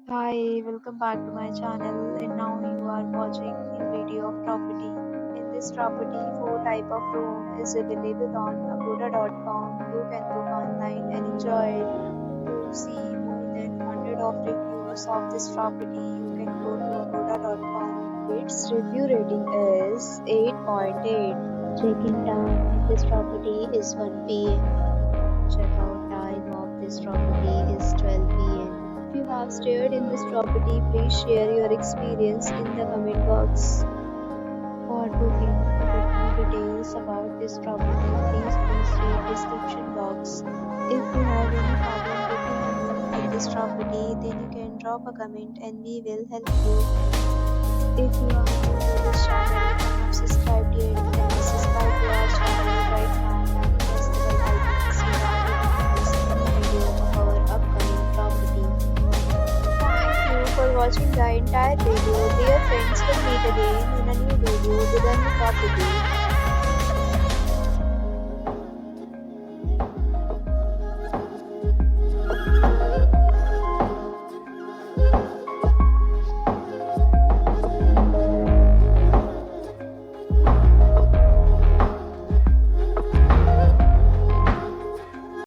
Hi, welcome back to my channel and now you are watching new video of property. In this property, four type of room is available on agoda.com. You can book online and enjoy it. To see more than 100 of reviews of this property, you can go to agoda.com. Its review rating is 8.8. Check-in time in this property is 1 p.m. Check-out time of this property is 12 p.m. If you have stayed in this property, please share your experience in the comment box. For booking or get more details about this property, please read description box. If you have any problem booking a room in this property, then you can drop a comment and we will help you. If you are new to this channel and have subscribed yet, then subscribe to our channel right now and press the bell icon so that you don't miss any video of our upcoming property. Thank you for watching the entire video. Dear friends, will meet again in a new video.